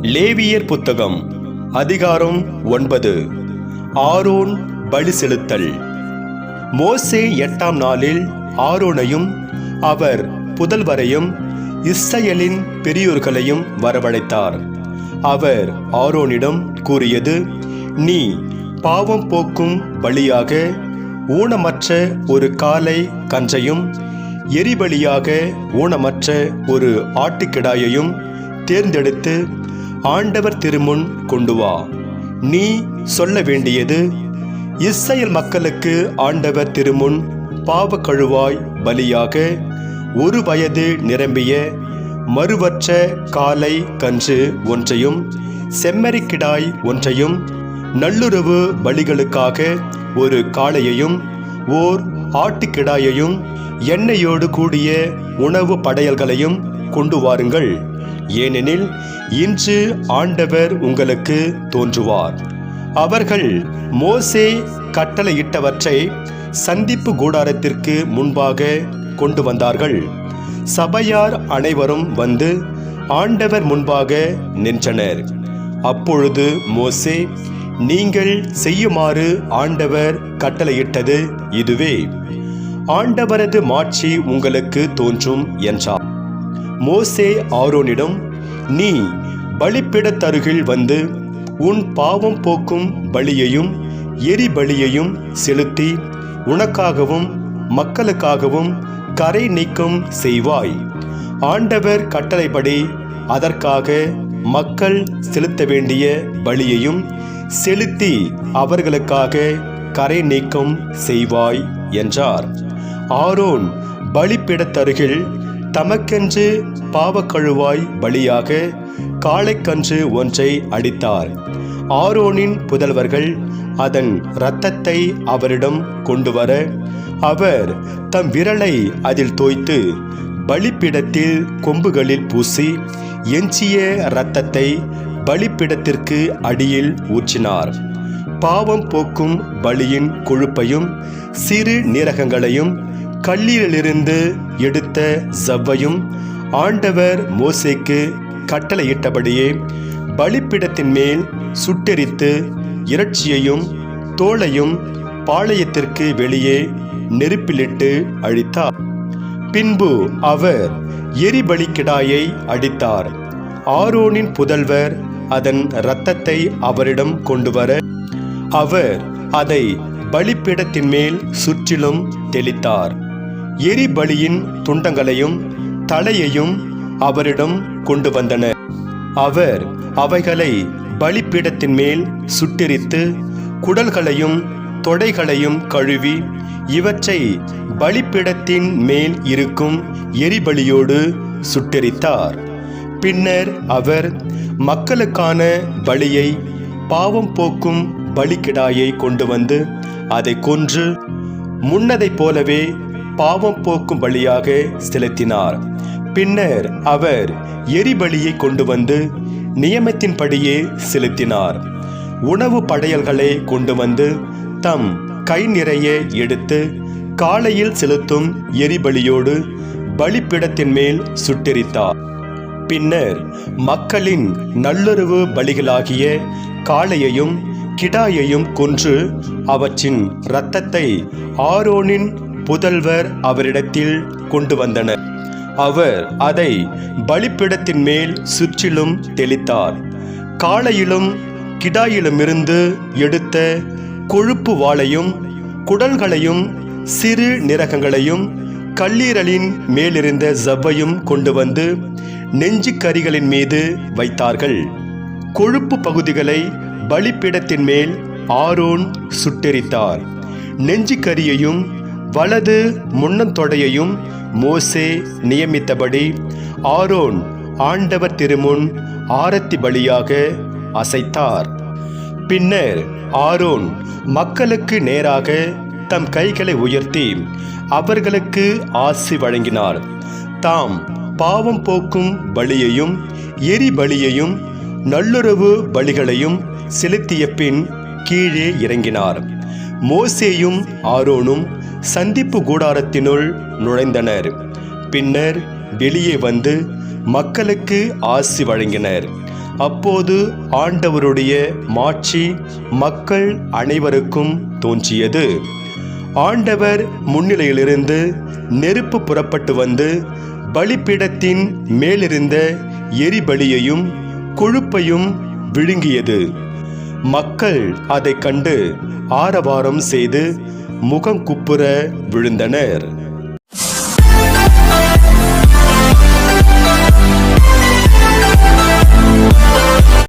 லேவியர் புத்தகம் அதிகாரம் 9. ஆரோன் பலி செலுத்தல். மோசே 8ஆம் நாளில் ஆரோனையும் அவர் புதல்வரையும் இஸ்ரவேலின் பெரியோர்களையும் வரவழைத்தார். அவர் ஆரோனிடம் கூறியது, நீ பாவம் போக்கும் பலியாக ஊனமற்ற ஒரு காளை கன்றையும் எரிபலியாக ஊனமற்ற ஒரு ஆட்டுக்கிடாயையும் தேர்ந்தெடுத்து ஆண்டவர் திருமுன் கொண்டு வா. நீ சொல்ல வேண்டியது, இஸ்ரவேல் மக்களுக்கு ஆண்டவர் திருமுன் பாவ கழுவாய் பலியாக 1 வயது நிரம்பிய மறுவற்ற காளை கன்று ஒன்றையும் செம்மறிக்கிடாய் ஒன்றையும் நல்லுறவு பலிகளுக்காக ஒரு காளையையும் ஓர் ஆட்டுக்கிடாயையும் எண்ணெயோடு கூடிய உணவு படையல்களையும் கொண்டு வாருங்கள். ஏனெனில் இன்று ஆண்டவர் உங்களுக்கு தோன்றுவார். அவர்கள் மோசே கட்டளையிட்டவற்றை சந்திப்பு கூடாரத்திற்கு முன்பாக கொண்டு வந்தார்கள். சபையார் அனைவரும் வந்து ஆண்டவர் முன்பாக நின்றனர். அப்பொழுது மோசே, நீங்கள் செய்யுமாறு ஆண்டவர் கட்டளையிட்டது இதுவே. ஆண்டவரது மாட்சி உங்களுக்கு தோன்றும் என்றார். மோசே ஆரோனிடம், நீ பலிபீடத்தருகில் வந்து உன் பாவம் போக்கும் பலியையும் எரிபலியையும் செலுத்தி உனக்காகவும் மக்களுக்காகவும் கரை நீக்கம் செய்வாய். ஆண்டவர் கட்டளைப்படி அதற்காக மக்கள் செலுத்த வேண்டிய பலியையும் செலுத்தி அவர்களுக்காக கரை நீக்கம் செய்வாய் என்றார். ஆரோன் பலிபீடத்தருகில் தமக்கென்று பாவக்கழுவாய் பலியாக காளைக்கன்று ஒன்றை அடித்தார். ஆரோனின் புதல்வர்கள் அதன் இரத்தத்தை அவரிடம் கொண்டு வர அவர் தம் விரலை அதில் தோய்த்து பலிபீடத்தில் கொம்புகளில் பூசி எஞ்சிய இரத்தத்தை பலிபீடத்திற்கு அடியில் ஊற்றினார். பாவம் போக்கும் பலியின் கொழுப்பையும் சிறு நீரகங்களையும் கல்லீரலிருந்து எடுத்த ஜவ்வையும் ஆண்டவர் மோசேக்கு கட்டளையிட்டபடியே பலிபீடத்தின் மேல் சுட்டெரித்து இறைச்சியையும் தோலையும் பாளையத்திற்கு வெளியே நெருப்பிலிட்டு அழித்தார். பின்பு அவர் எரிபலிக்கிடாயை அடித்தார். ஆரோனின் புதல்வர் அதன் இரத்தத்தை அவரிடம் கொண்டு வர அவர் அதை பலிபீடத்தின் மேல் சுற்றிலும் தெளித்தார். எரிபலியின் துண்டங்களையும் தலையையும் அவரிடம் கொண்டு வந்தனர். அவர் அவைகளை பலிபீடத்தின் மேல் சுட்டெரித்து குடல்களையும் தொடைகளையும் கழுவி இவற்றை பலிபீடத்தின் மேல் இருக்கும் எரிபலியோடு சுட்டெரித்தார். பின்னர் அவர் மக்களுக்கான பலியை பாவம் போக்கும் பலிக்கிடாயை கொண்டு வந்து அதை கொன்று முன்னதைப் போலவே பாவம் போக்கும் பலியாக செலுத்தினார். பின்னர் அவர் எரிபலியை கொண்டு வந்து நியமத்தின்படியே செலுத்தினார். உணவு படையல்களை கொண்டு வந்து தம் கை நிறைய எடுத்து காலையில் செலுத்தும் எரிபலியோடு பலிபீடத்தின் மேல் சுட்டெரித்தார். பின்னர் மக்களின் நல்லுறவு பலிகளாகிய காளையையும் கிடாயையும் கொன்று அவற்றின் இரத்தத்தை ஆரோனின் புதல்வர் அவரிடத்தில் கொண்டு வந்தனர். அவர் அதை பலிபீடத்தின் மேல் சுற்றிலும் தெளித்தார். காளையிலும் கிடாயிலுமிருந்து எடுத்த கொழுப்பு வாளையும் குடல்களையும் சிறு நிரகங்களையும் கல்லீரலின் மேலிருந்த ஜவ்வையும் கொண்டு வந்து நெஞ்சு கரிகளின் மீது வைத்தார்கள். கொழுப்பு பகுதிகளை பலிபீடத்தின் மேல் ஆரோன் சுட்டெரித்தார். நெஞ்சு கரியையும் வலது முன்னந்தொடையையும் மோசே நியமித்தபடி ஆரோன் ஆண்டவர் திருமுன் ஆரத்தி பலியாக அசைத்தார். பின்னர் ஆரோன் மக்களுக்கு நேராக தம் கைகளை உயர்த்தி அவர்களுக்கு ஆசி வழங்கினார். தாம் பாவம் போக்கும் பலியையும் எரிபலியையும் நல்லுறவு பலிகளையும் செலுத்திய பின் கீழே இறங்கினார். மோசேயும் ஆரோனும் சந்திப்பு கூடாரத்தினுள் நுழைந்தனர். பின்னர் வெளியே வந்து மக்களுக்கு ஆசி வழங்கினர். அப்போது ஆண்டவருடைய மாட்சி மக்கள் அனைவருக்கும் தோன்றியது. ஆண்டவர் முன்னிலையிலிருந்து நெருப்பு புறப்பட்டு வந்து பலிபீடத்தின் மேலிருந்த எரிபலியையும் கொழுப்பையும் விழுங்கியது. மக்கள் அதை கண்டு ஆரவாரம் செய்து முகம் குப்புற விழுந்தனர்.